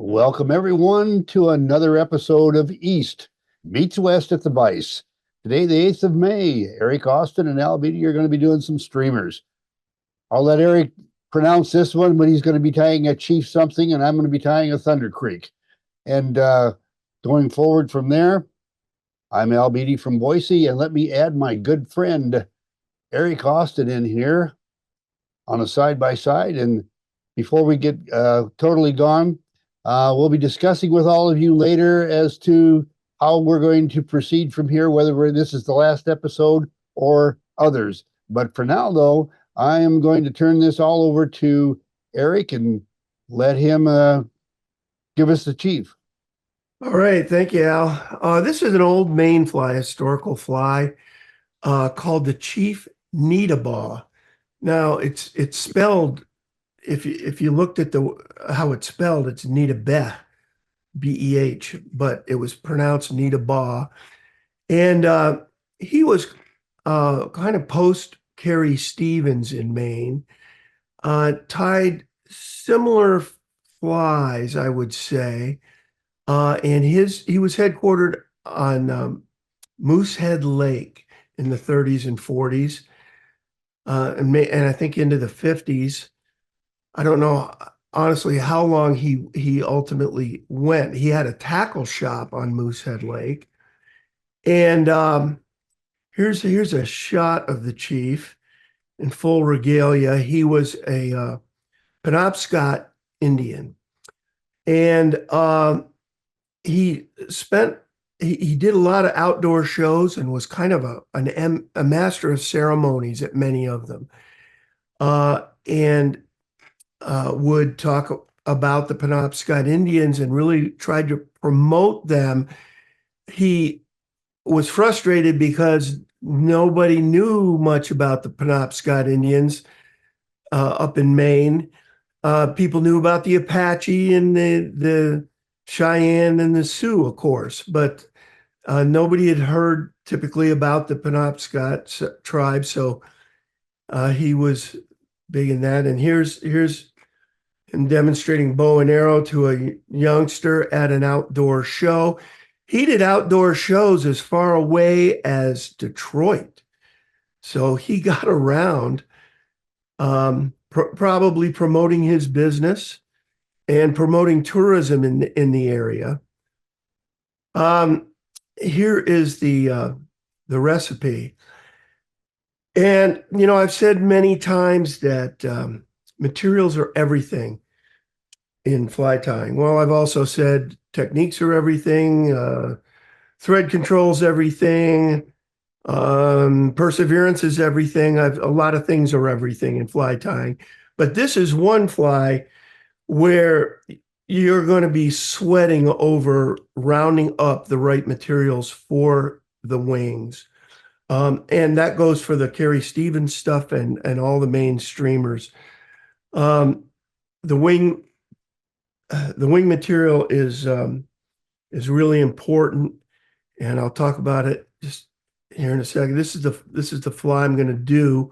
Welcome, everyone, to another episode of East Meets West at the Vice. Today, the 8th of May, Eric Austin and Al Beatty are going to be doing some streamers. I'll let Eric pronounce this one, but he's going to be tying a Chief something, and I'm going to be tying a Thunder Creek. And going forward from there, I'm Al Beatty from Boise, and let me add my good friend Eric Austin in here on a side-by-side. And before we get totally gone, we'll be discussing with all of you later as to how we're going to proceed from here, whether this is the last episode or others. But for now, though, I am going to turn this all over to Eric and let him give us the Chief. All right, thank you, Al. This is an old Maine fly, historical fly, called the Chief Needabeh. Now, it's spelled. If you looked at how it's spelled, it's Needabeh, B-E-H, but it was pronounced Needabeh. And he was kind of post Carrie Stevens in Maine, tied similar flies, I would say. And he was headquartered on Moosehead Lake in the 30s and 40s, and I think into the 50s. I don't know honestly how long he ultimately went. He had a tackle shop on Moosehead Lake, and here's a shot of the Chief in full regalia. He was a Penobscot Indian, and he did a lot of outdoor shows and was kind of a master of ceremonies at many of them, and would talk about the Penobscot Indians and really tried to promote them. He was frustrated because nobody knew much about the Penobscot Indians up in Maine. People knew about the Apache and the Cheyenne and the Sioux, of course, but nobody had heard typically about the Penobscot tribe. So he was big in that. And here's him demonstrating bow and arrow to a youngster at an outdoor show. He did outdoor shows as far away as Detroit. So he got around, probably promoting his business and promoting tourism in the area. Here is the recipe. And, I've said many times that materials are everything in fly tying. Well, I've also said techniques are everything, thread control's everything, perseverance is everything. A lot of things are everything in fly tying. But this is one fly where you're going to be sweating over rounding up the right materials for the wings. And that goes for the Carrie Stevens stuff and all the Maine streamers. The wing material is really important, and I'll talk about it just here in a second. This is the fly I'm going to do.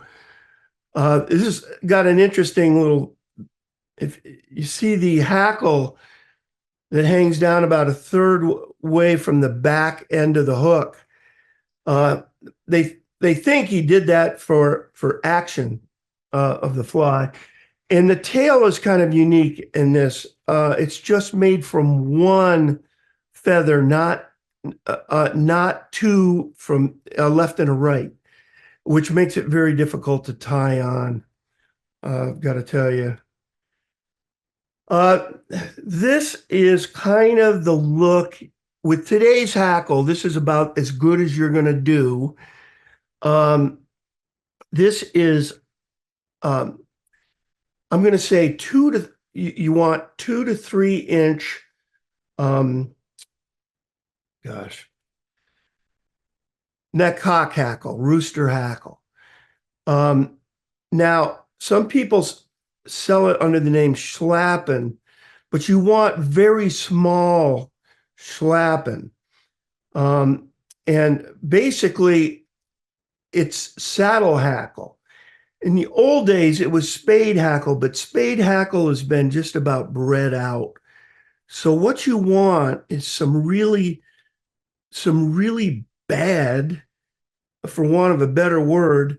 This has got an interesting little. If you see the hackle that hangs down about a third way from the back end of the hook, they think he did that for action of the fly. And the tail is kind of unique in this. It's just made from one feather, not two from a left and a right, which makes it very difficult to tie on. I've got to tell you. This is kind of the look with today's hackle. This is about as good as you're going to do. This is, I'm going to say you want 2 to 3 inch, neck cock hackle, rooster hackle. Now, some people sell it under the name schlappen, but you want very small schlappen. And basically, it's saddle hackle. In the old days, it was spade hackle, but spade hackle has been just about bred out. So what you want is some really bad, for want of a better word,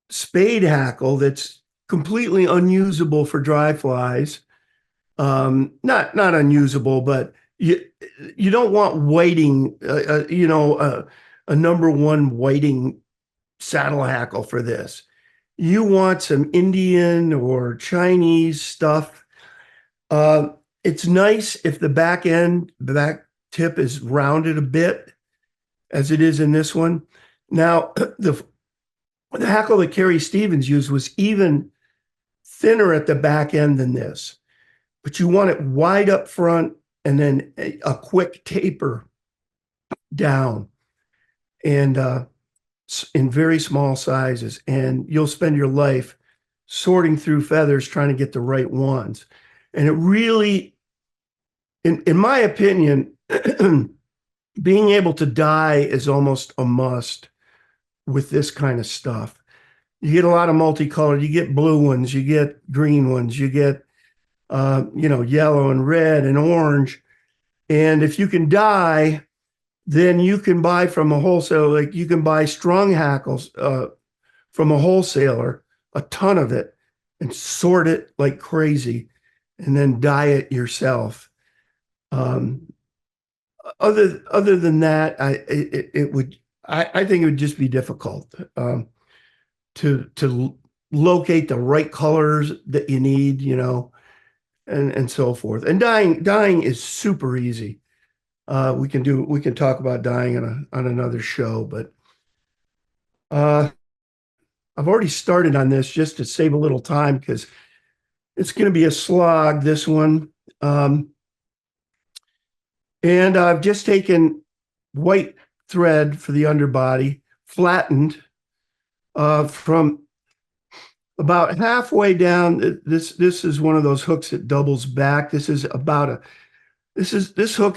spade hackle that's completely unusable for dry flies. Not unusable, but you don't want whiting, a number one whiting saddle hackle for this. You want some Indian or Chinese stuff. Uh, it's nice if the back tip is rounded a bit, as it is in this one. Now, the hackle that Carrie Stevens used was even thinner at the back end than this, but you want it wide up front and then a quick taper down, and in very small sizes. And you'll spend your life sorting through feathers trying to get the right ones. And it really, in my opinion, being able to dye is almost a must with this kind of stuff. You get a lot of multicolored, you get blue ones, you get green ones, you get yellow and red and orange. And if you can dye, then you can buy from a wholesaler. Like, you can buy strung hackles from a wholesaler, a ton of it, and sort it like crazy, and then dye it yourself. Other than that, I think it would just be difficult to locate the right colors that you need, and so forth. And dyeing is super easy. We can talk about dyeing on another show, but I've already started on this just to save a little time because it's going to be a slog, this one. And I've just taken white thread for the underbody, flattened from about halfway down. This is one of those hooks that doubles back. This hook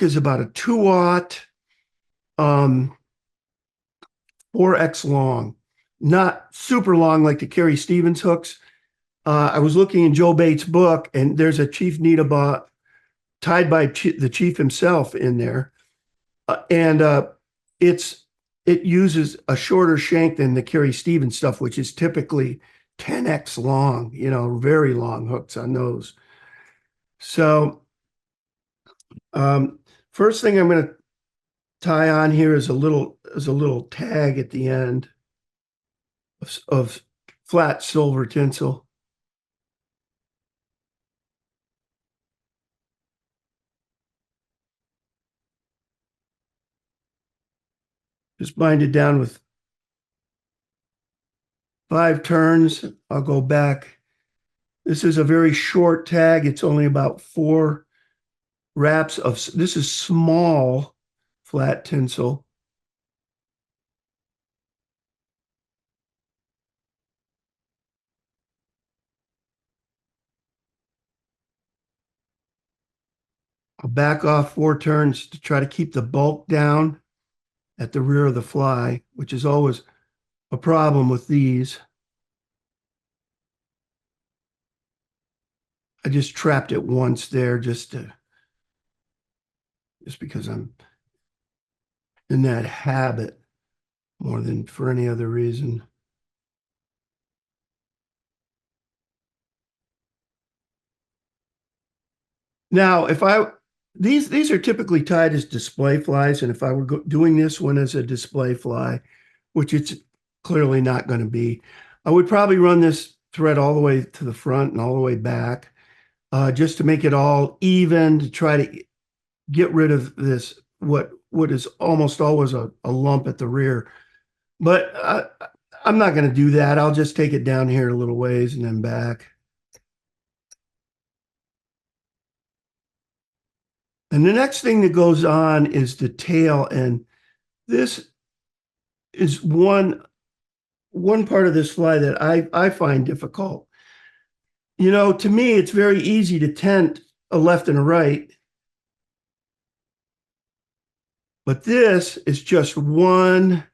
is about a 2-aught 4X long, not super long like the Carrie Stevens hooks. I was looking in Joe Bates' book, and there's a Chief Needabeh tied by the chief himself in there, and it uses a shorter shank than the Carrie Stevens stuff, which is typically 10X long. Very long hooks on those. So first thing I'm going to tie on here is a little tag at the end of flat silver tinsel. Just bind it down with 5 turns. I'll go back. This is a very short tag. It's only about 4 wraps of, this is small flat tinsel. I'll back off 4 turns to try to keep the bulk down at the rear of the fly, which is always a problem with these. I just trapped it once there just because I'm in that habit more than for any other reason. Now, these are typically tied as display flies, and if I were doing this one as a display fly, which it's clearly not going to be, I would probably run this thread all the way to the front and all the way back, just to make it all even, to try to get rid of this, what is almost always a lump at the rear. But I'm not going to do that. I'll just take it down here a little ways and then back. And the next thing that goes on is the tail. And this is one part of this fly that I find difficult. To me, it's very easy to tent a left and a right. But this is just one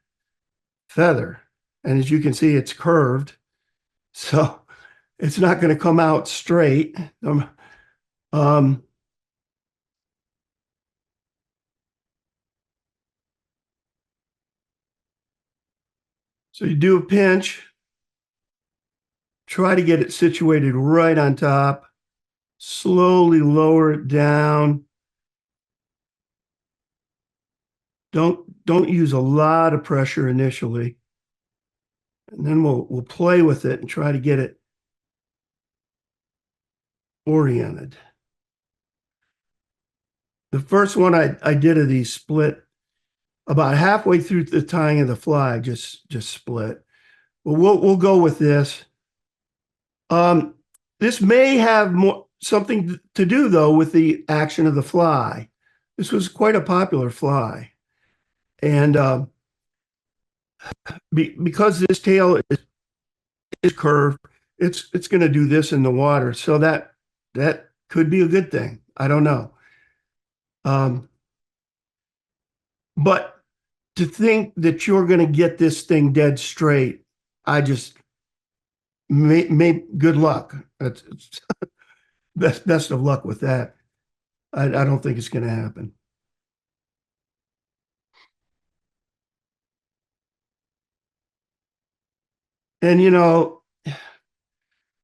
feather. And as you can see, it's curved. So it's not going to come out straight. So you do a pinch, try to get it situated right on top, slowly lower it down. Don't use a lot of pressure initially. And then we'll play with it and try to get it oriented. The first one I did of these split about halfway through the tying of the fly, just split. But we'll go with this. This may have more something to do though with the action of the fly. This was quite a popular fly, and because this tail is curved, it's going to do this in the water. So that could be a good thing. I don't know. But to think that you're going to get this thing dead straight, I just good luck. It's best of luck with that. I don't think it's going to happen. And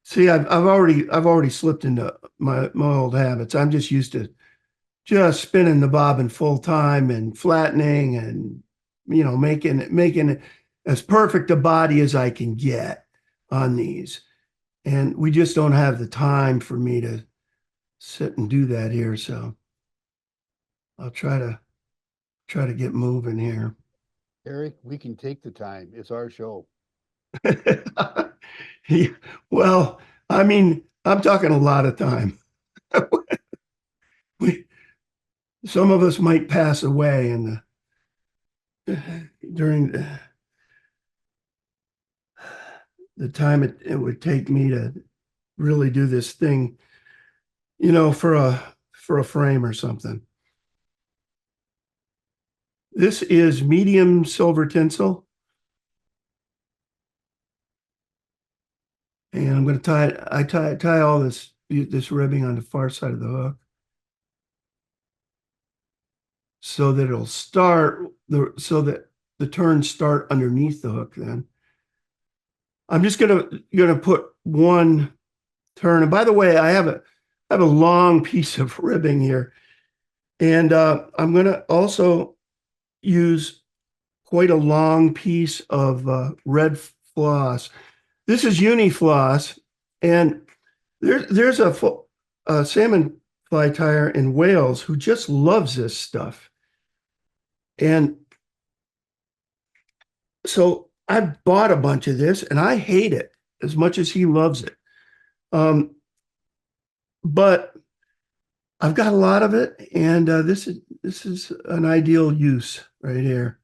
see, I've already slipped into my old habits. I'm just used to just spinning the bobbin full time and flattening and making it as perfect a body as I can get on these. And we just don't have the time for me to sit and do that here. So I'll try to get moving here. Eric, we can take the time. It's our show. Yeah, well, I mean, I'm talking a lot of time. We, some of us might pass away during the time it would take me to really do this thing, for a frame or something. This is medium silver tinsel. And I'm going to tie all this ribbing on the far side of the hook so that so that the turns start underneath the hook then. I'm just gonna put one turn. And by the way, I have a long piece of ribbing here. And I'm gonna also use quite a long piece of red floss. This is uni floss, and there's a salmon fly tyer in Wales who just loves this stuff. And so I bought a bunch of this and I hate it as much as he loves it. But I've got a lot of it, and this is an ideal use right here.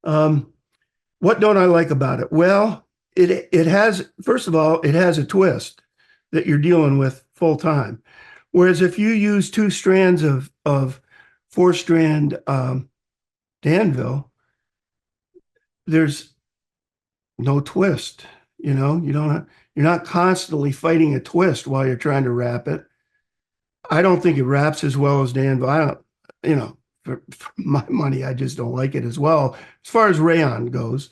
What don't I like about it? Well, it has, first of all, it has a twist that you're dealing with full time. Whereas if you use two strands of 4-strand Danville, there's no twist. You're not constantly fighting a twist while you're trying to wrap it. I don't think it wraps as well as Danville. I don't, for my money, I just don't like it as well as far as rayon goes.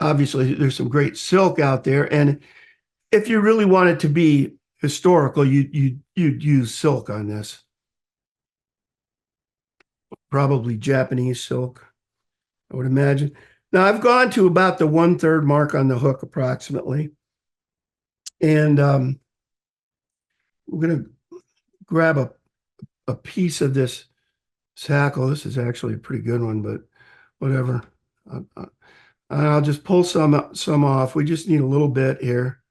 Obviously, there's some great silk out there, and if you really want it to be historical, you'd use silk on this. Probably Japanese silk, I would imagine. Now I've gone to about the 1/3 mark on the hook approximately. And we're going to grab a piece of this hackle. This is actually a pretty good one, but whatever. I'll just pull some off. We just need a little bit here.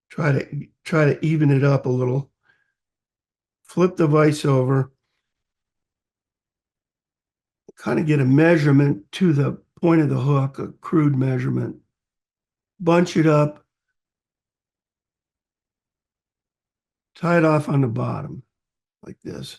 Try to even it up a little. Flip the vise over. Kind of get a measurement to the point of the hook, a crude measurement. Bunch it up. Tie it off on the bottom like this.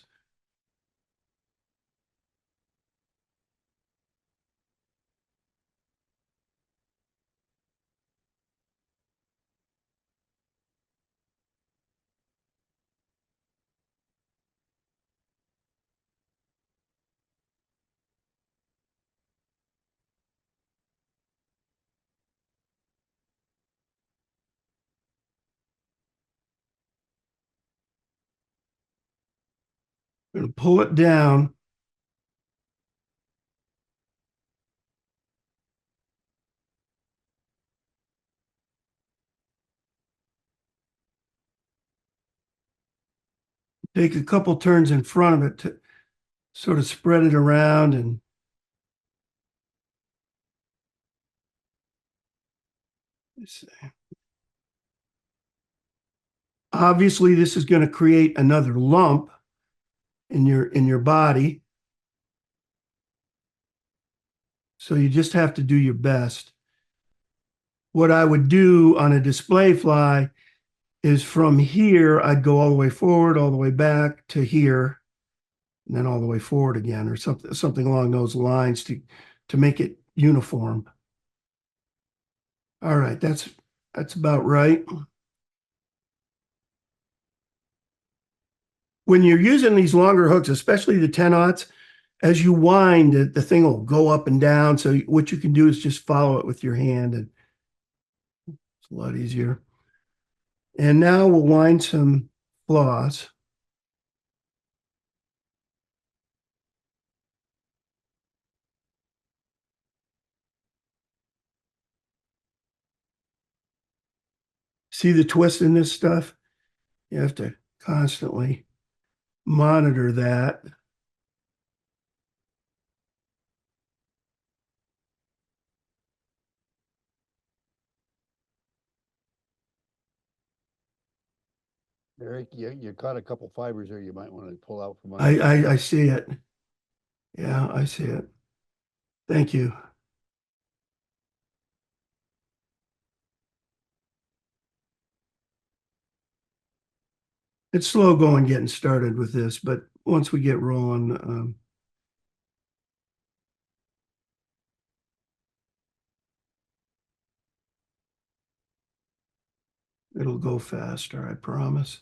I'm going to pull it down. Take a couple turns in front of it to sort of spread it around and obviously this is going to create another lump in your body. So you just have to do your best. What I would do on a display fly is from here, I'd go all the way forward, all the way back to here, and then all the way forward again, or something along those lines to make it uniform. All right, that's about right. When you're using these longer hooks, especially the 10-aughts, as you wind, the thing will go up and down. So what you can do is just follow it with your hand, and it's a lot easier. And now we'll wind some floss. See the twist in this stuff? You have to constantly monitor that. Eric, you caught a couple fibers there you might want to pull out from under. I see it. Yeah, I see it. Thank you. It's slow going getting started with this, but once we get rolling, it'll go faster, I promise.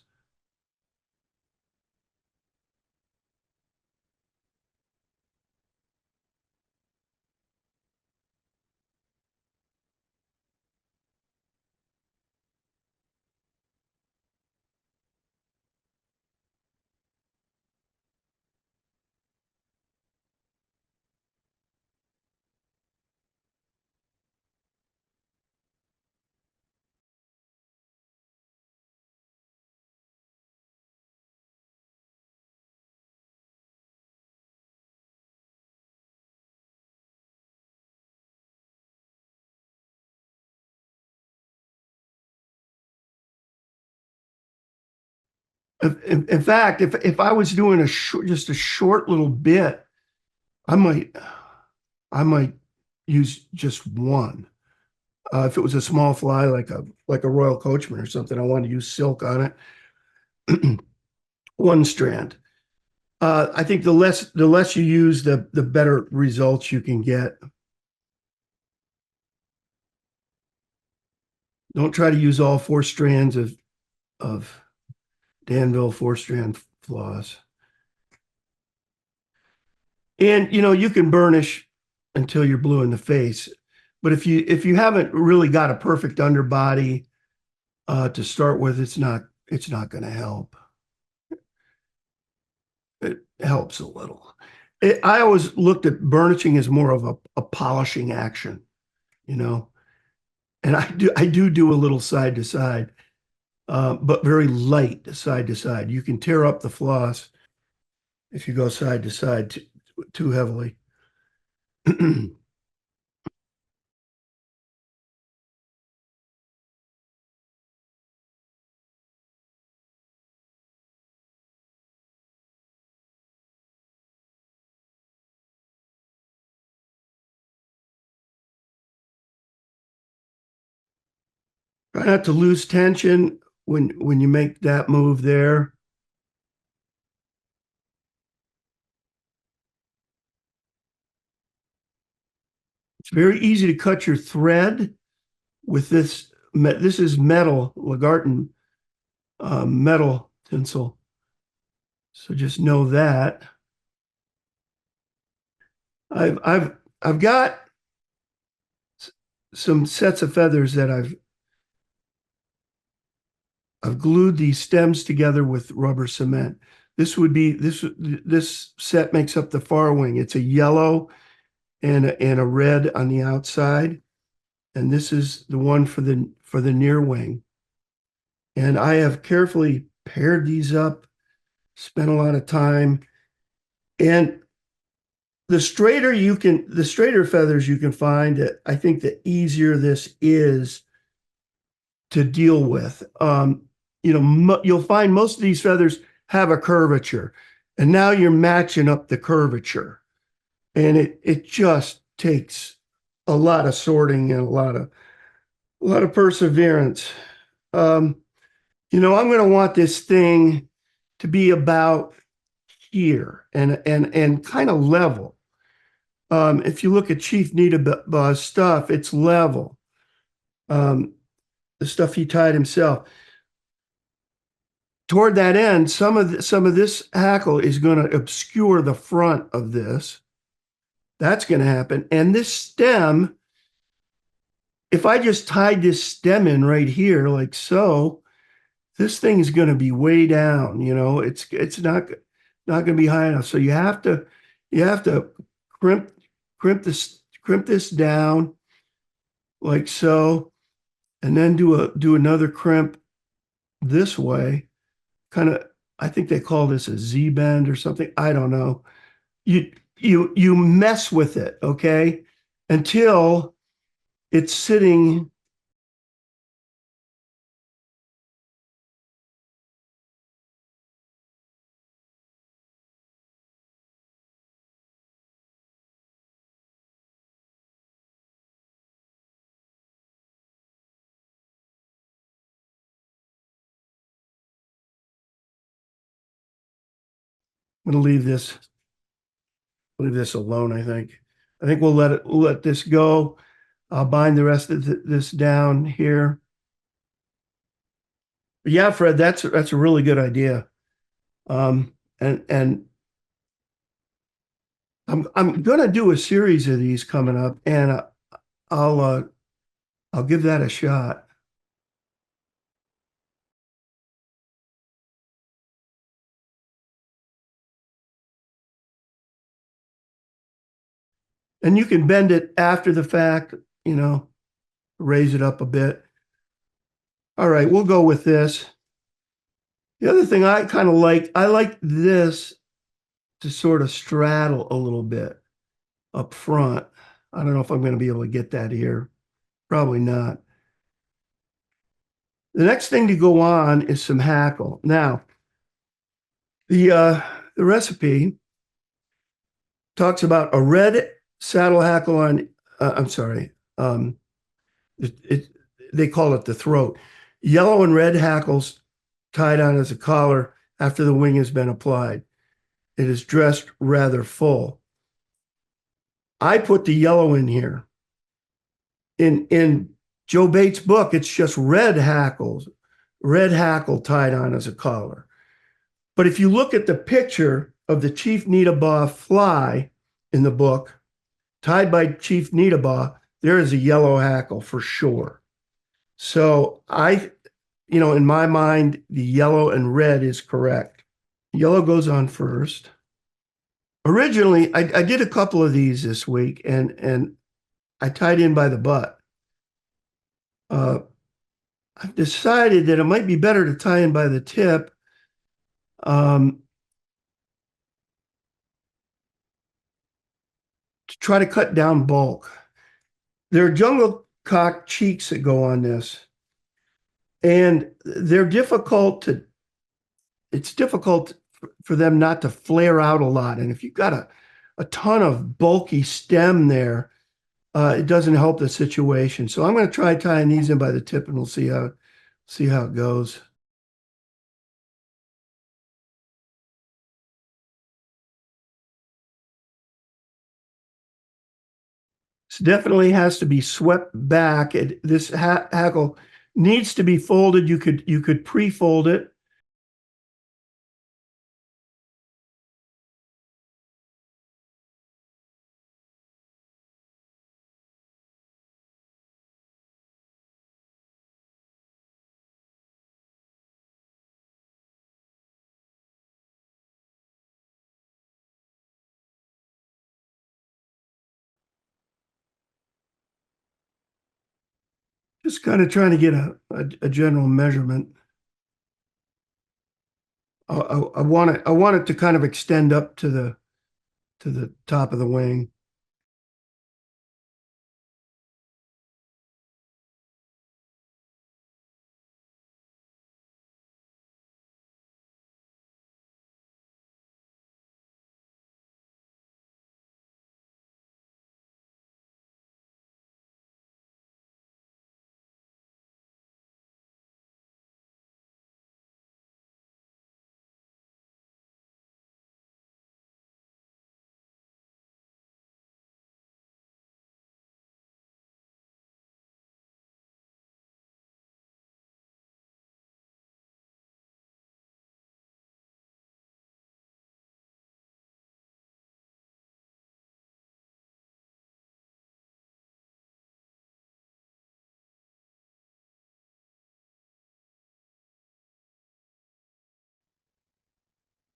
In fact, if I was doing just a short little bit, I might use just one. If it was a small fly like a Royal Coachman or something, I want to use silk on it. One strand. I think the less you use, the better results you can get. Don't try to use all 4 strands of Danville 4-strand floss. And you can burnish until you're blue in the face. But if you haven't really got a perfect underbody to start with, it's not going to help. It helps a little. I always looked at burnishing as more of a polishing action, and I do a little side to side, but very light side to side. You can tear up the floss if you go side to side too heavily. Try not to lose tension when you make that move there. It's very easy to cut your thread with this. This is metal, Lagarton metal tinsel. So just know that. I've got some sets of feathers that I've glued these stems together with rubber cement. This would be this set makes up the far wing. It's a yellow and a red on the outside, and this is the one for the near wing. And I have carefully paired these up, spent a lot of time, and the straighter feathers you can find, I think the easier this is to deal with. You'll find most of these feathers have a curvature, and now you're matching up the curvature, and it just takes a lot of sorting and a lot of perseverance. I'm going to want this thing to be about here and kind of level. If you look at Chief Needabeh's stuff, it's level. The stuff he tied himself. Toward that end, some of this hackle is going to obscure the front of this. That's going to happen. And this stem, if I just tied this stem in right here, like so, this thing is going to be way down. It's not going to be high enough. So you have to crimp this down like so, and then do another crimp this way. Kind of, I think they call this a Z bend or something. I don't know. You mess with it, okay, until it's sitting. I'm going to leave this alone. I think we'll let this go. I'll bind the rest of this down here. But yeah, Fred, that's a really good idea. And I'm gonna do a series of these coming up, and I'll give that a shot. And you can bend it after the fact, raise it up a bit. All right, we'll go with this. The other thing I kind of I like this to sort of straddle a little bit up front. I don't know if I'm going to be able to get that here. Probably not. The next thing to go on is some hackle. Now, the recipe talks about a red saddle hackle on, I'm sorry, they call it the throat. Yellow and red hackles tied on as a collar after the wing has been applied. It is dressed rather full. I put the yellow in here. In Joe Bates' book, it's just red hackle tied on as a collar. But if you look at the picture of the Chief Needabeh fly in the book, tied by Chief Needabeh, there is a yellow hackle for sure. So in my mind, the yellow and red is correct. Yellow goes on first. Originally, I did a couple of these this week, and I tied in by the butt. I've decided that it might be better to tie in by the tip. To try to cut down bulk. There are jungle cock cheeks that go on this, and it's difficult for them not to flare out a lot. And if you've got a ton of bulky stem there, it doesn't help the situation. So I'm going to try tying these in by the tip, and we'll see how it goes. This definitely has to be swept back. This hackle needs to be folded. You could pre-fold it. Just kind of trying to get a general measurement. I want it to kind of extend up to the top of the wing.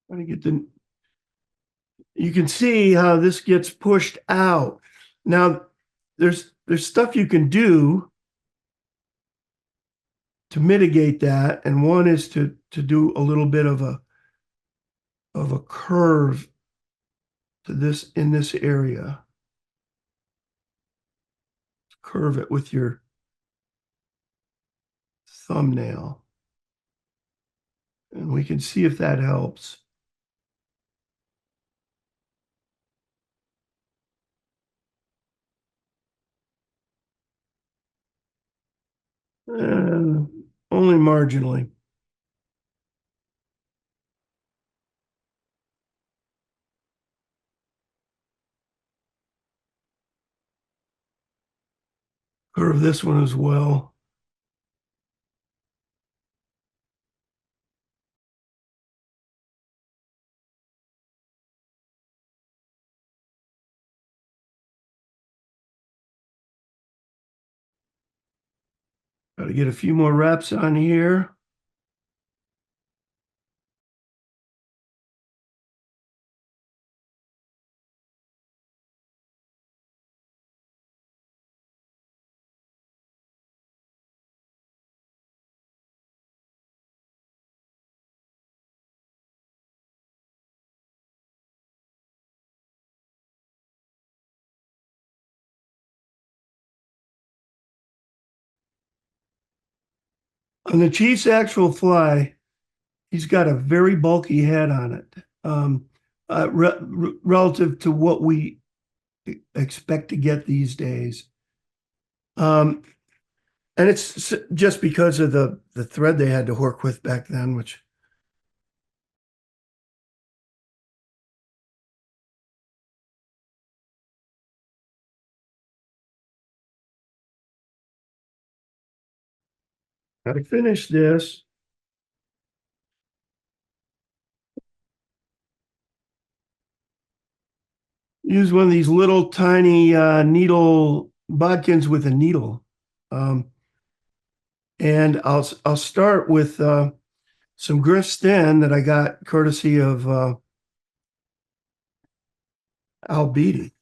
Trying to get the, you can see how this gets pushed out. Now, there's stuff you can do to mitigate that, and one is to do a little bit of a curve to this in this area. Curve it with your thumbnail, and we can see if that helps. Only marginally. Curve this one as well. Got to get a few more reps on here. On the Chief's actual fly, he's got a very bulky head on it, relative to what we expect to get these days. And it's just because of the thread they had to work with back then, which got to finish this. Use one of these little tiny needle bodkins with a needle. And I'll start with some grist thin that I got courtesy of Beatty.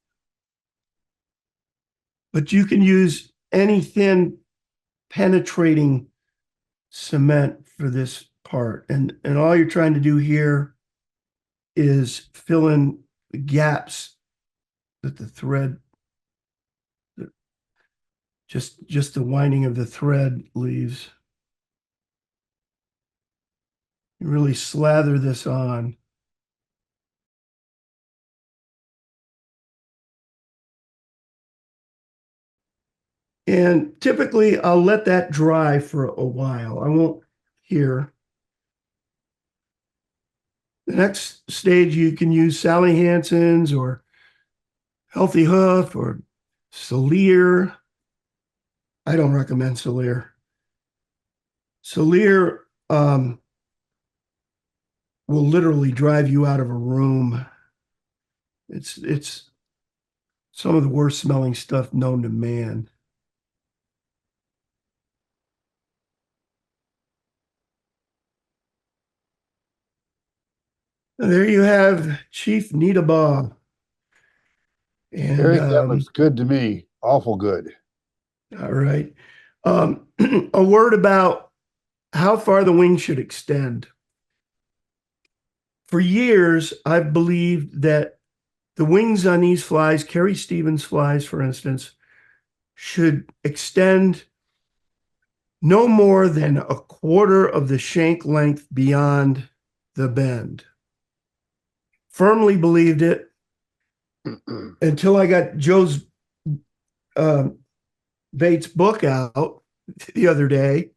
But you can use any thin penetrating cement for this part. And all you're trying to do here is fill in the gaps that the thread, just the winding of the thread leaves. You really slather this on. And typically I'll let that dry for a while. I won't here. The next stage, you can use Sally Hansen's or Healthy Hoof or Celere. I don't recommend Celere. Celere will literally drive you out of a room. It's some of the worst smelling stuff known to man. And there you have Chief Needabeh. And Eric, that looks good to me. Awful good. all right. A word about how far the wing should extend. For years, I've believed that the wings on these flies, Carrie Stevens flies, for instance, should extend no more than a quarter of the shank length beyond the bend. Firmly believed it until I got Joe's Bates book out the other day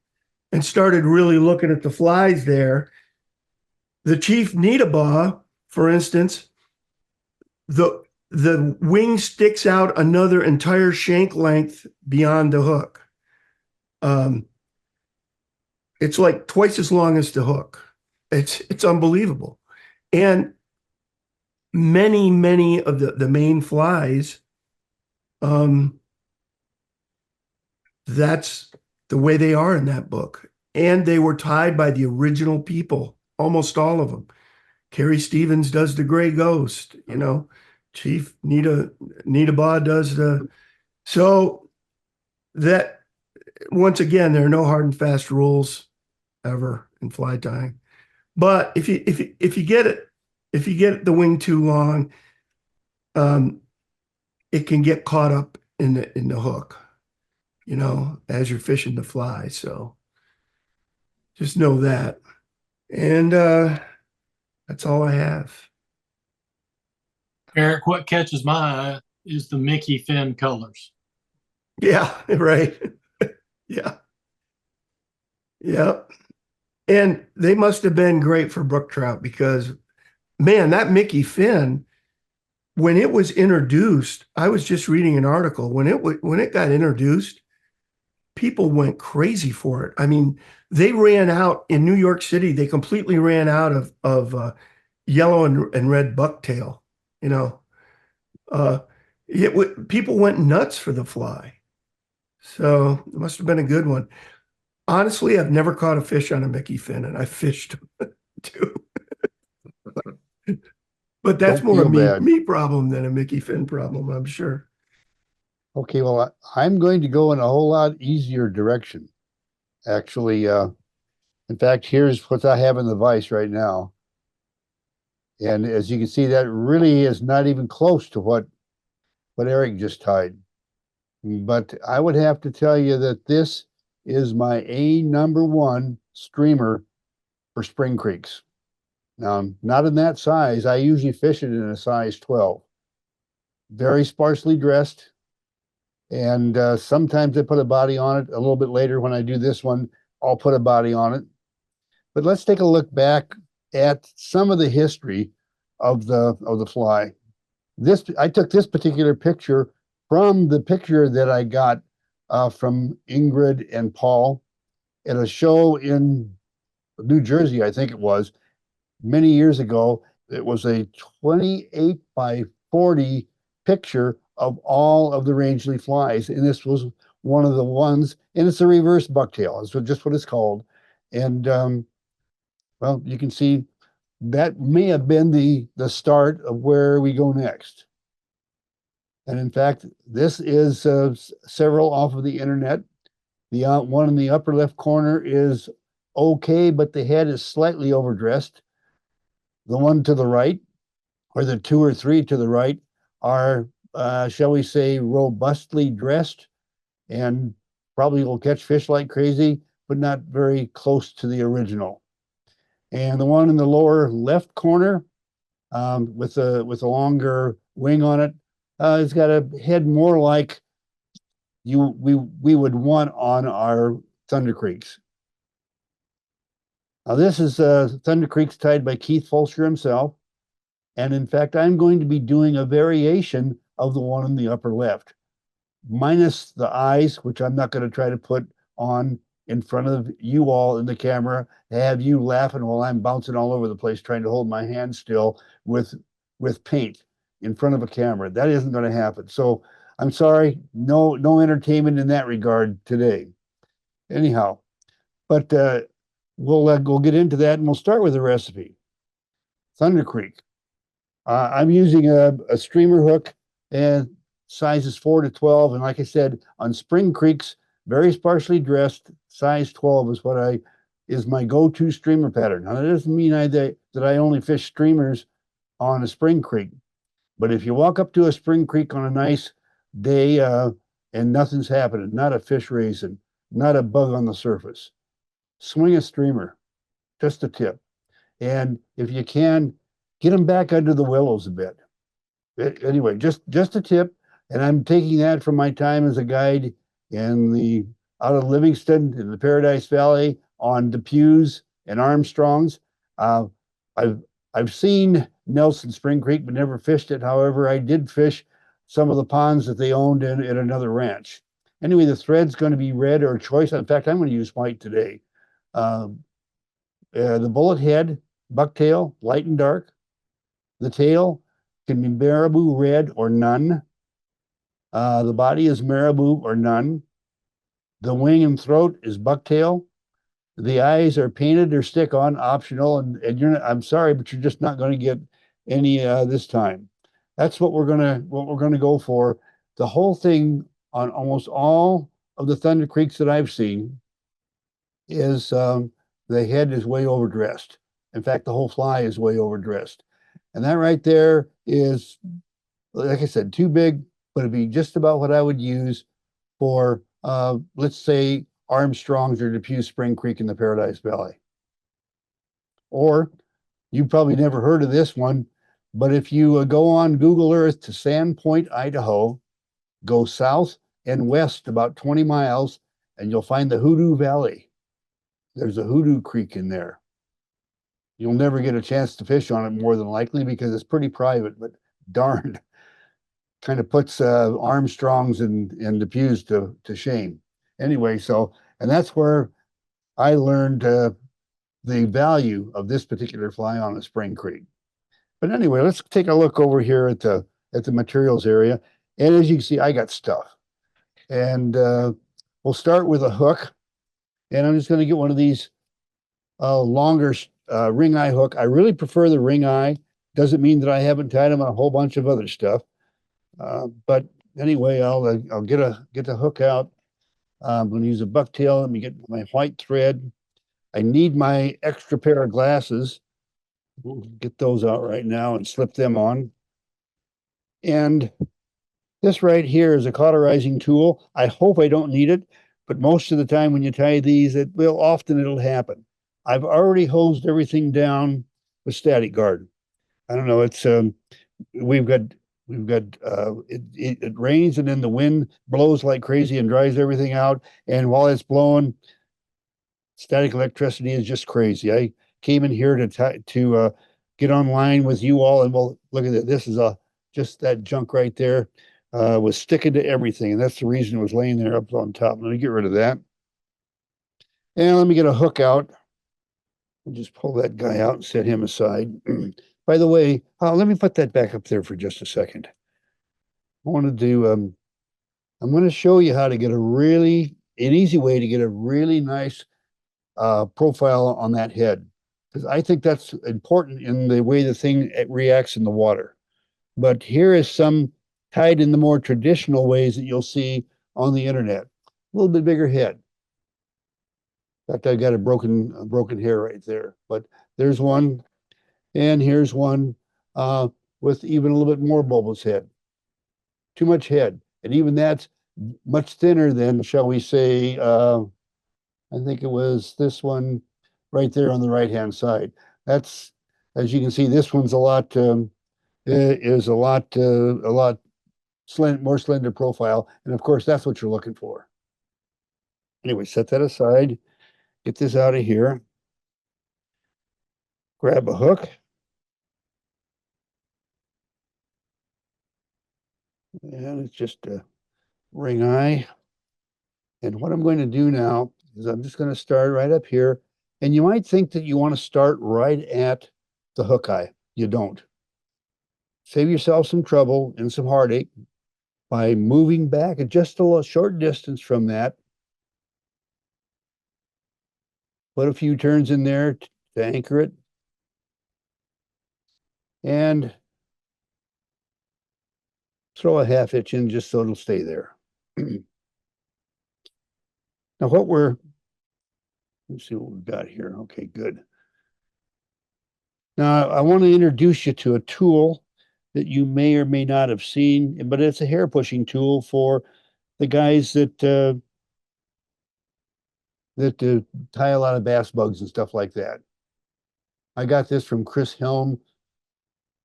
and started really looking at the flies there. The Chief Needabeh, for instance, the wing sticks out another entire shank length beyond the hook. It's like twice as long as the hook. It's unbelievable. And many of the main flies, that's the way they are in that book. And they were tied by the original people, almost all of them. Carrie Stevens does the Gray Ghost, Chief Needabeh does so that once again, there are no hard and fast rules ever in fly tying. But if you get the wing too long, it can get caught up in the hook, as you're fishing the fly. So just know that. And that's all I have. Eric, what catches my eye is the Mickey fin colors. Yeah, right. Yeah. Yeah. And they must have been great for brook trout because, man, that Mickey fin, when it was introduced, I was just reading an article. When it got introduced, people went crazy for it. I mean, they ran out in New York City. They completely ran out of yellow and red bucktail. People went nuts for the fly. So it must have been a good one. Honestly, I've never caught a fish on a Mickey fin, and I fished too. But that's Don't more a feel bad. me problem than a Mickey fin problem, I'm sure. Okay, well, I'm going to go in a whole lot easier direction. Actually, in fact, here's what I have in the vise right now. And as you can see, that really is not even close to what Eric just tied. But I would have to tell you that this is my #1 streamer for spring creeks. Now, not in that size. I usually fish it in a size 12. Very sparsely dressed. And sometimes I put a body on it. A little bit later when I do this one, I'll put a body on it. But let's take a look back at some of the history of the fly. I took this particular picture from the picture that I got from Ingrid and Paul at a show in New Jersey, I think it was, many years ago. It was a 28 by 40 picture of all of the Rangeley flies. And this was one of the ones, and it's a reverse bucktail. It's just what it's called. And well, you can see that may have been the start of where we go next. And in fact, this is several off of the internet. The one in the upper left corner is okay, but the head is slightly overdressed. The one to the right, or the 2 or 3 to the right, are, shall we say, robustly dressed and probably will catch fish like crazy, but not very close to the original. And the one in the lower left corner, with a longer wing on it, it's got a head more like we would want on our Thunder Creeks. Now this is Thunder Creeks tied by Keith Fulcher himself. And in fact, I'm going to be doing a variation of the one in the upper left, minus the eyes, which I'm not going to try to put on in front of you all in the camera, have you laughing while I'm bouncing all over the place trying to hold my hand still with paint in front of a camera. That isn't going to happen. So I'm sorry, no entertainment in that regard today. Anyhow, but we'll get into that, and we'll start with the recipe. Thunder Creek. I'm using a streamer hook and sizes 4 to 12. And like I said, on spring creeks, very sparsely dressed, size 12 is my go-to streamer pattern. Now that doesn't mean that I only fish streamers on a spring creek, but if you walk up to a spring creek on a nice day and nothing's happening, not a fish raising, not a bug on the surface, swing a streamer, just a tip. And if you can, get them back under the willows a bit. Anyway, just a tip. And I'm taking that from my time as a guide out of Livingston in the Paradise Valley on Depews and Armstrongs. Uh, I've I've seen Nelson Spring Creek, but never fished it. However, I did fish some of the ponds that they owned in another ranch. Anyway, the thread's going to be red or choice. In fact, I'm going to use white today. The bullet head, bucktail, light and dark. The tail can be marabou red or none. The body is marabou or none. The wing and throat is bucktail. The eyes are painted or stick on, optional, and I'm sorry, but you're just not going to get any this time. That's what we're gonna go for. The whole thing on almost all of the Thunder Creeks that I've seen is the head is way overdressed. In fact, the whole fly is way overdressed. And that right there is, like I said, too big, but it'd be just about what I would use for, let's say, Armstrong's or Depew Spring Creek in the Paradise Valley. Or you probably never heard of this one, but if you go on Google Earth to Sandpoint, Idaho, go south and west about 20 miles, and you'll find the Hoodoo Valley. There's a Hoodoo Creek in there. You'll never get a chance to fish on it more than likely because it's pretty private, but darned, kind of puts Armstrongs and Depews to shame. Anyway, and that's where I learned the value of this particular fly on a spring creek. But anyway, let's take a look over here at the materials area. And as you can see, I got stuff. And we'll start with a hook. And I'm just going to get one of these longer ring eye hook. I really prefer the ring eye. Doesn't mean that I haven't tied them on a whole bunch of other stuff. But anyway, I'll get the hook out. I'm going to use a bucktail. Let me get my white thread. I need my extra pair of glasses. We'll get those out right now and slip them on. And this right here is a cauterizing tool. I hope I don't need it, but most of the time when you tie these, often it'll happen. I've already hosed everything down with static guard. I don't know. It's we've got it rains and then the wind blows like crazy and dries everything out. And while it's blowing, static electricity is just crazy. I came in here to get online with you all, and well, look at it. This is just that junk right there was sticking to everything, and that's the reason it was laying there up on top. Let me get rid of that, and let me get a hook out. I'll just pull that guy out and set him aside. By the way, let me put that back up there for just a second. I want to do. I'm going to show you how to get an easy way to get a really nice profile on that head, because I think that's important in the way the thing reacts in the water. But here is some tied in the more traditional ways that you'll see on the internet. A little bit bigger head. In fact, I've got a broken hair right there. But there's one, and here's one with even a little bit more bulbous head. Too much head, and even that's much thinner than, shall we say, I think it was this one right there on the right-hand side. That's, as you can see, this one's a lot more slender profile, and of course that's what you're looking for. Anyway, set that aside. Get this out of here. Grab a hook. And it's just a ring eye. And what I'm going to do now is I'm just going to start right up here. And you might think that you want to start right at the hook eye. You don't. Save yourself some trouble and some heartache by moving back at just a short distance from that. Put a few turns in there to anchor it. And throw a half hitch in just so it'll stay there. Now let's see what we've got here. Okay, good. Now I want to introduce you to a tool that you may or may not have seen, but it's a hair pushing tool for the guys that tie a lot of bass bugs and stuff like that. I got this from Chris Helm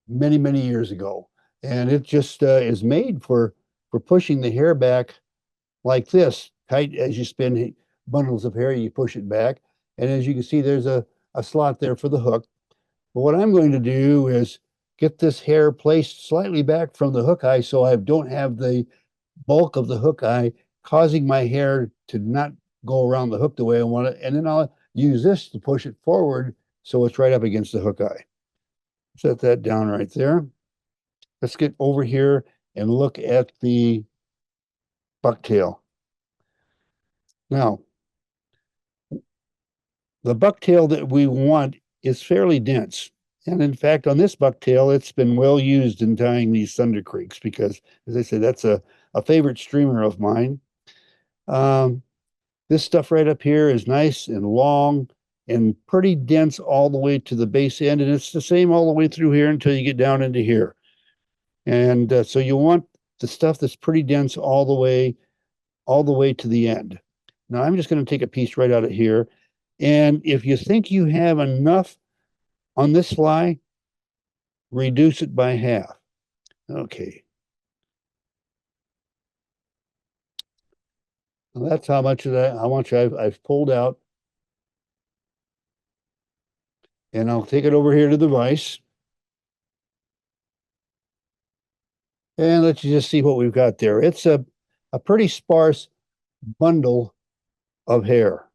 many, many years ago, and it just is made for pushing the hair back like this, tight as you spin bundles of hair, you push it back, and as you can see, there's a slot there for the hook. But what I'm going to do is get this hair placed slightly back from the hook eye so I don't have the bulk of the hook eye causing my hair to not go around the hook the way I want it. And then I'll use this to push it forward so it's right up against the hook eye. Set that down right there. Let's get over here and look at the bucktail. Now, the bucktail that we want is fairly dense. And in fact, on this bucktail, it's been well used in tying these Thunder Creeks because, as I said, that's a favorite streamer of mine. This stuff right up here is nice and long and pretty dense all the way to the base end. And it's the same all the way through here until you get down into here. And so you want the stuff that's pretty dense all the way to the end. Now I'm just going to take a piece right out of here. And if you think you have enough on this fly, reduce it by half. Okay. Well, that's how much of that, how much I've pulled out. And I'll take it over here to the vise. And let's just see what we've got there. It's a pretty sparse bundle of hair.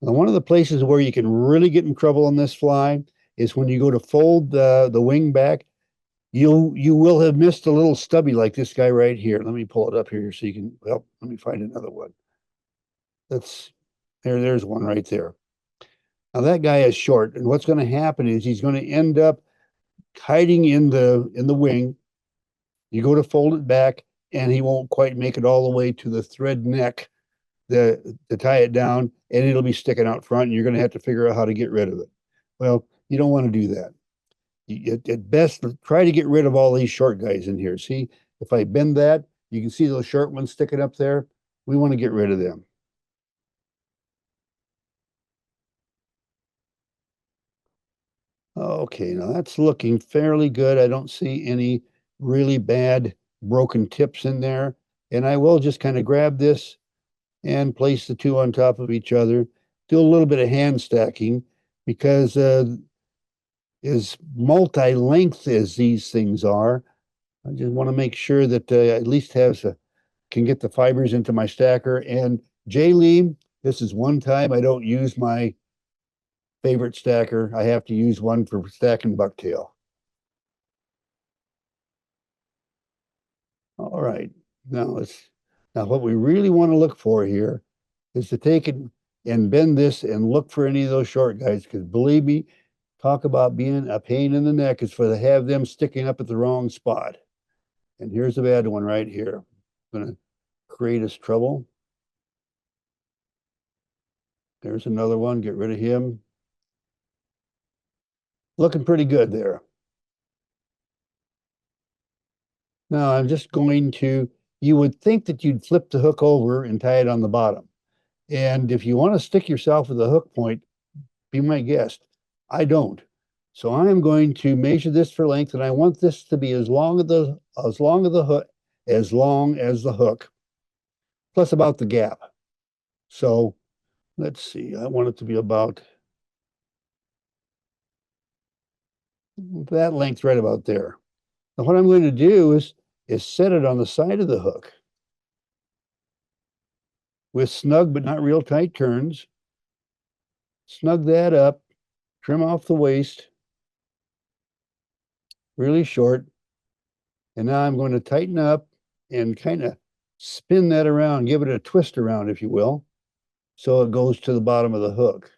Now, one of the places where you can really get in trouble on this fly is when you go to fold the wing back, you will have missed a little stubby like this guy right here. Let me pull it up here so you can, well, let me find another one. There's one right there. Now that guy is short, and what's going to happen is he's going to end up hiding in the wing. You go to fold it back, and he won't quite make it all the way to the thread neck to tie it down, and it'll be sticking out front, and you're going to have to figure out how to get rid of it. Well, you don't want to do that. At best, try to get rid of all these short guys in here. See, if I bend that, you can see those short ones sticking up there. We want to get rid of them. Okay, now that's looking fairly good. I don't see any really bad broken tips in there. And I will just kind of grab this and place the two on top of each other. Do a little bit of hand stacking because as multi-length as these things are, I just want to make sure that at least can get the fibers into my stacker. And J-Lee, this is one time I don't use my favorite stacker. I have to use one for stacking bucktail. All right, now what we really want to look for here is to take it and bend this and look for any of those short guys, because believe me, talk about being a pain in the neck is to have them sticking up at the wrong spot. And here's a bad one right here. I'm going to create us trouble. There's another one. Get rid of him. Looking pretty good there. Now I'm just going to, you would think that you'd flip the hook over and tie it on the bottom. And if you want to stick yourself with a hook point, be my guest. I don't. So I am going to measure this for length, and I want this to be as long as the hook, plus about the gap. So let's see. I want it to be about that length right about there. Now what I'm going to do is set it on the side of the hook with snug but not real tight turns. Snug that up, trim off the waist, really short. And now I'm going to tighten up and kind of spin that around, give it a twist around, if you will, so it goes to the bottom of the hook.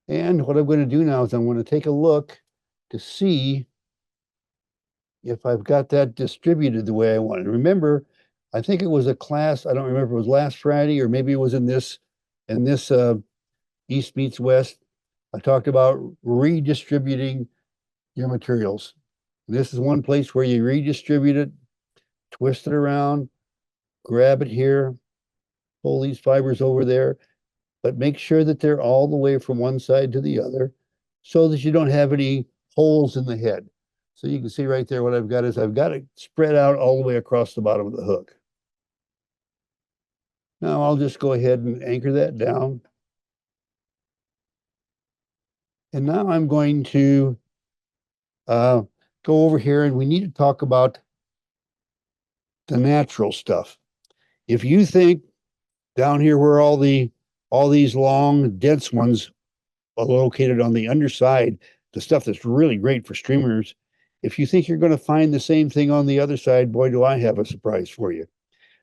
And what I'm going to do now is I'm going to take a look to see if I've got that distributed the way I want it. Remember, I think it was a class, I don't remember if it was last Friday or maybe it was in this East Meets West. I talked about redistributing your materials. This is one place where you redistribute it, twist it around, grab it here, pull these fibers over there, but make sure that they're all the way from one side to the other so that you don't have any holes in the head. So you can see right there what I've got is I've got it spread out all the way across the bottom of the hook. Now I'll just go ahead and anchor that down. And now I'm going to go over here and we need to talk about the natural stuff. If you think down here where all these long, dense ones are located on the underside, the stuff that's really great for streamers, if you think you're going to find the same thing on the other side, boy, do I have a surprise for you.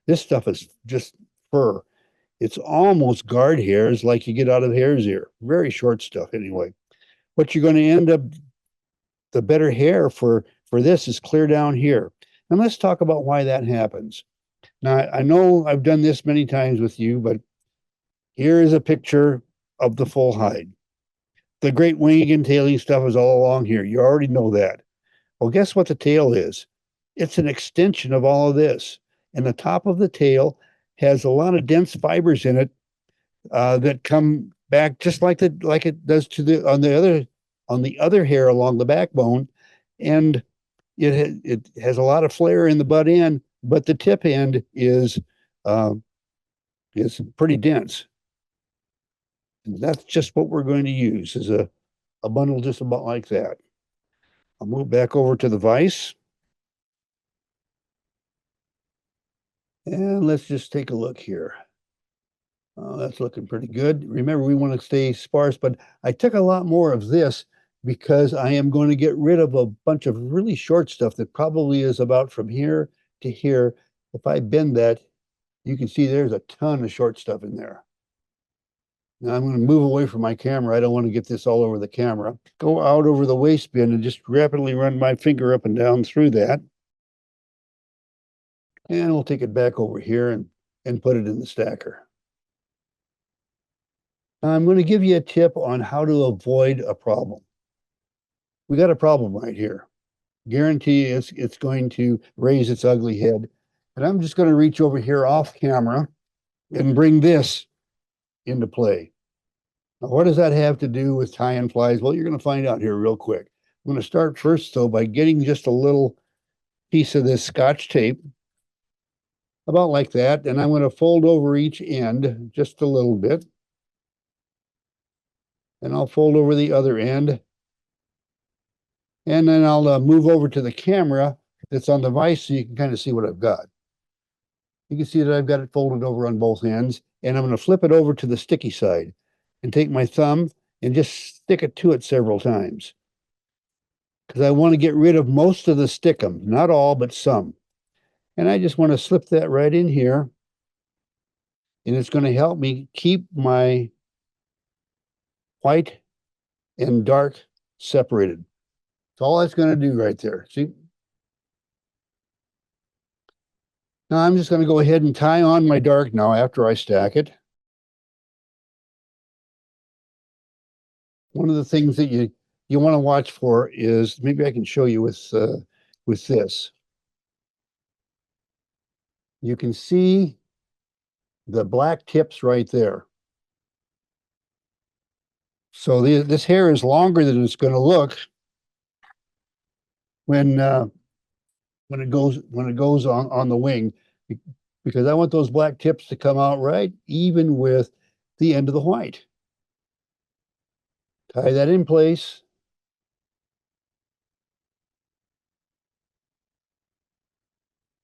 This stuff is just fur. It's almost guard hairs like you get out of hare's ear. Very short stuff anyway. What you're going to end up, the better hair for this is clear down here. And let's talk about why that happens. Now, I know I've done this many times with you, but here is a picture of the full hide. The great winging and tailing stuff is all along here. You already know that. Well, guess what the tail is? It's an extension of all of this. And the top of the tail has a lot of dense fibers in it that come back just like it does on the other hair along the backbone, and it has a lot of flare in the butt end, but the tip end is pretty dense. And that's just what we're going to use is a bundle just about like that. I'll move back over to the vise. And let's just take a look here. That's looking pretty good. Remember, we want to stay sparse, but I took a lot more of this because I am going to get rid of a bunch of really short stuff that probably is about from here to here. If I bend that, you can see there's a ton of short stuff in there. Now I'm going to move away from my camera. I don't want to get this all over the camera. Go out over the waste bin and just rapidly run my finger up and down through that. And we'll take it back over here and put it in the stacker. Now I'm going to give you a tip on how to avoid a problem. We got a problem right here. Guarantee it's going to raise its ugly head. And I'm just going to reach over here off camera and bring this into play. Now, what does that have to do with tie-in flies? Well, you're going to find out here real quick. I'm going to start first, though, by getting just a little piece of this Scotch tape, about like that, and I'm going to fold over each end just a little bit. And I'll fold over the other end. And then I'll move over to the camera that's on the vise so you can kind of see what I've got. You can see that I've got it folded over on both ends, and I'm going to flip it over to the sticky side and take my thumb and just stick it to it several times. Because I want to get rid of most of the stickum, not all, but some. And I just want to slip that right in here. And it's going to help me keep my white and dark separated. That's all that's going to do right there. See? Now I'm just going to go ahead and tie on my dark now after I stack it. One of the things that you want to watch for is, maybe I can show you with this. You can see the black tips right there. So this hair is longer than it's going to look when it goes on the wing, because I want those black tips to come out right even with the end of the white. Tie that in place.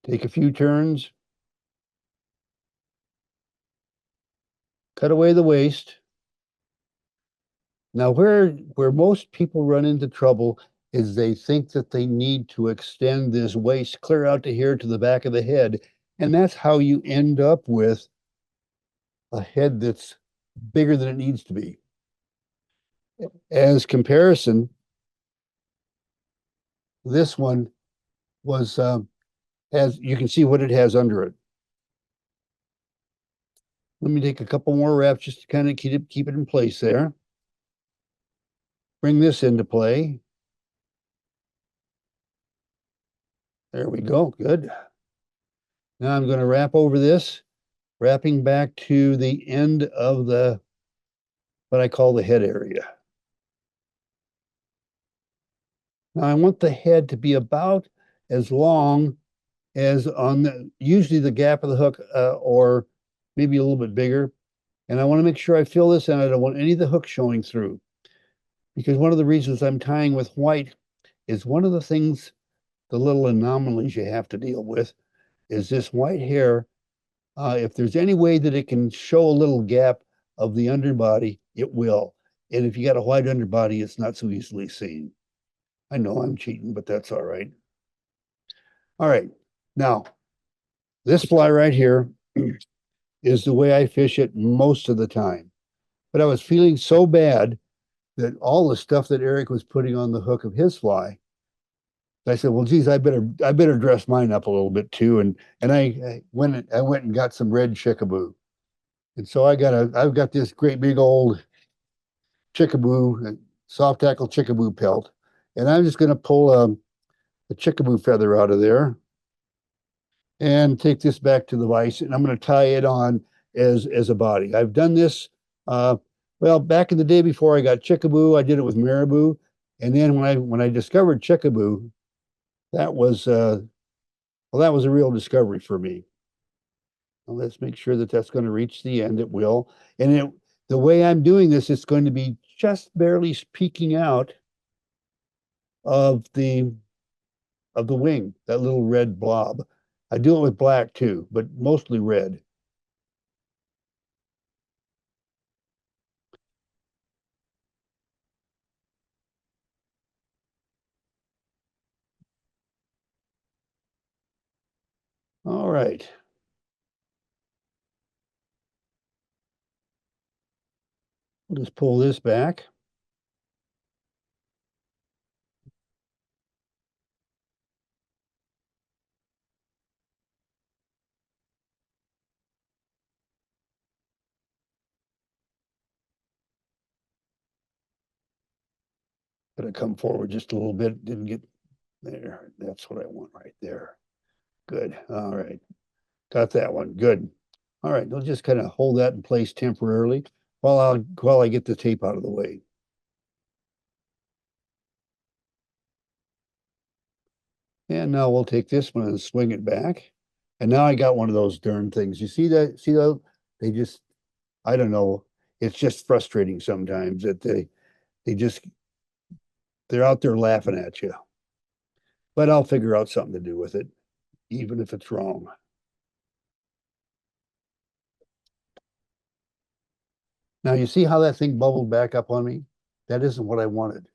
Take a few turns. Cut away the waste. Now, where most people run into trouble is they think that they need to extend this waist clear out to here to the back of the head. And that's how you end up with a head that's bigger than it needs to be. As comparison, this one was, as you can see what it has under it. Let me take a couple more wraps just to kind of keep it in place there. Bring this into play. There we go. Good. Now I'm going to wrap over this, wrapping back to the end of what I call the head area. Now I want the head to be about as long as usually the gap of the hook, or maybe a little bit bigger. And I want to make sure I fill this in. I don't want any of the hook showing through, because one of the reasons I'm tying with white is one of the things, the little anomalies you have to deal with is this white hair. If there's any way that it can show a little gap of the underbody, it will. And if you got a white underbody, it's not so easily seen. I know I'm cheating, but that's all right. All right. Now, this fly right here is the way I fish it most of the time. But I was feeling so bad that all the stuff that Eric was putting on the hook of his fly, I said, well, geez, I better dress mine up a little bit too. And I went and got some red chickaboo. And so I've got this great big old chickaboo, soft tackle chickaboo pelt. And I'm just going to pull a chickaboo feather out of there and take this back to the vise. And I'm going to tie it on as a body. I've done this, well, back in the day before I got chickaboo, I did it with marabou. And then when I discovered chickaboo, that was a real discovery for me. Well, let's make sure that that's going to reach the end. It will. And the way I'm doing this, it's going to be just barely peeking out of the wing, that little red blob. I do it with black too, but mostly red. All right. We'll just pull this back. Gotta come forward just a little bit. Didn't get there. That's what I want right there. Good. All right. Got that one. Good. All right. We'll just kind of hold that in place temporarily while I get the tape out of the way. And now we'll take this one and swing it back. And now I got one of those darn things. You see that? See that? They just, I don't know. It's just frustrating sometimes that they're out there laughing at you. But I'll figure out something to do with it, even if it's wrong. Now you see how that thing bubbled back up on me? That isn't what I wanted.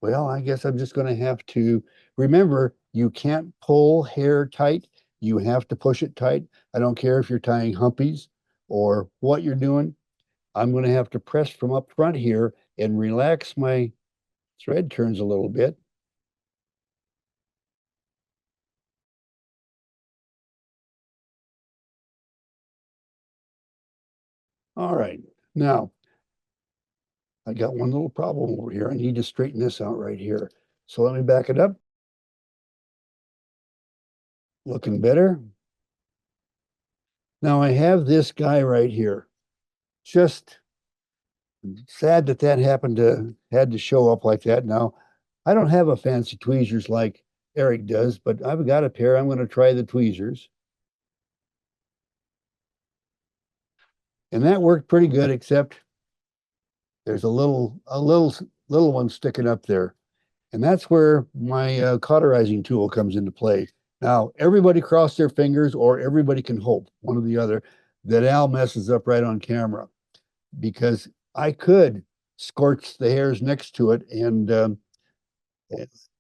Well, I guess I'm just going to have to remember, you can't pull hair tight. You have to push it tight. I don't care if you're tying humpies or what you're doing. I'm going to have to press from up front here and relax my thread turns a little bit. All right. Now, I got one little problem over here. I need to straighten this out right here. So let me back it up. Looking better. Now I have this guy right here. Just sad that had to show up like that. Now, I don't have a fancy tweezers like Eric does, but I've got a pair. I'm going to try the tweezers. And that worked pretty good, except there's a little one sticking up there. And that's where my cauterizing tool comes into play. Now, everybody cross their fingers, or everybody can hope, one or the other, that Al messes up right on camera, because I could scorch the hairs next to it and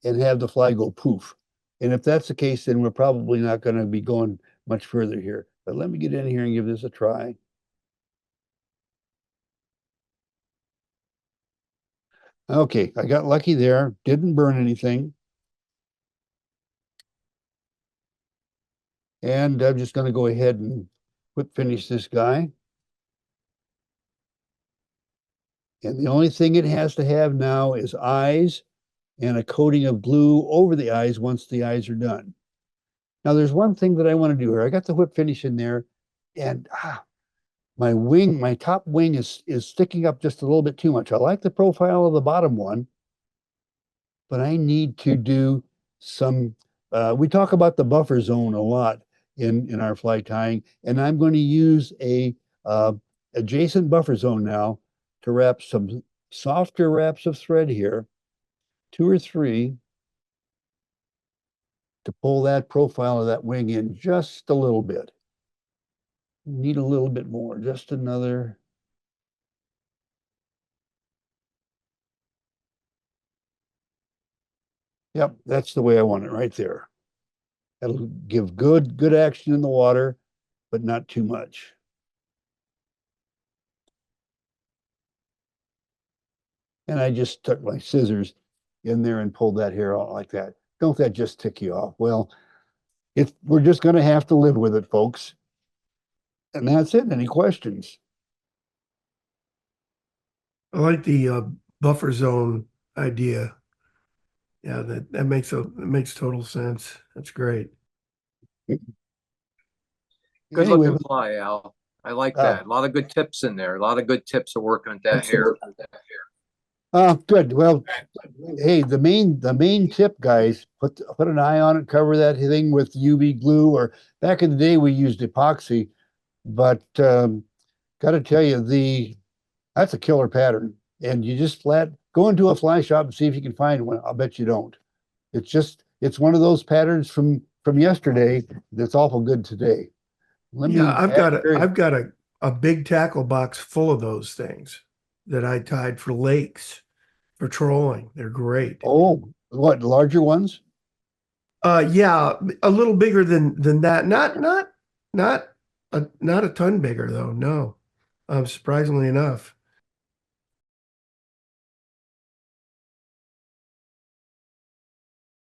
have the fly go poof. And if that's the case, then we're probably not going to be going much further here. But let me get in here and give this a try. Okay, I got lucky there. Didn't burn anything. And I'm just going to go ahead and whip finish this guy. And the only thing it has to have now is eyes and a coating of glue over the eyes once the eyes are done. Now there's one thing that I want to do here. I got the whip finish in there, and my wing, my top wing is sticking up just a little bit too much. I like the profile of the bottom one, but I need to do some, we talk about the buffer zone a lot in our fly tying, and I'm going to use a adjacent buffer zone now to wrap some softer wraps of thread here, 2 or 3, to pull that profile of that wing in just a little bit. Need a little bit more, just another. Yep, that's the way I want it right there. That'll give good action in the water, but not too much. And I just stuck my scissors in there and pulled that hair out like that. Don't that just tick you off? Well, we're just going to have to live with it, folks. And that's it. Any questions? I like the buffer zone idea. Yeah, that makes total sense. That's great. Good Anyway, looking fly, Al. I like Ah. that. A lot of good tips in there. A lot of good tips of working with that hair. Good. Well, hey, the main tip, guys, put an eye on it, cover that thing with UV glue, or back in the day we used epoxy, but got to tell you, that's a killer pattern. And you just go into a fly shop and see if you can find one. I'll bet you don't. It's one of those patterns from yesterday that's awful good today. I've got a big tackle box full of those things that I tied for lakes for trolling. They're great. Oh, what, larger ones? Yeah, a little bigger than that. Not a ton bigger though. No, surprisingly enough.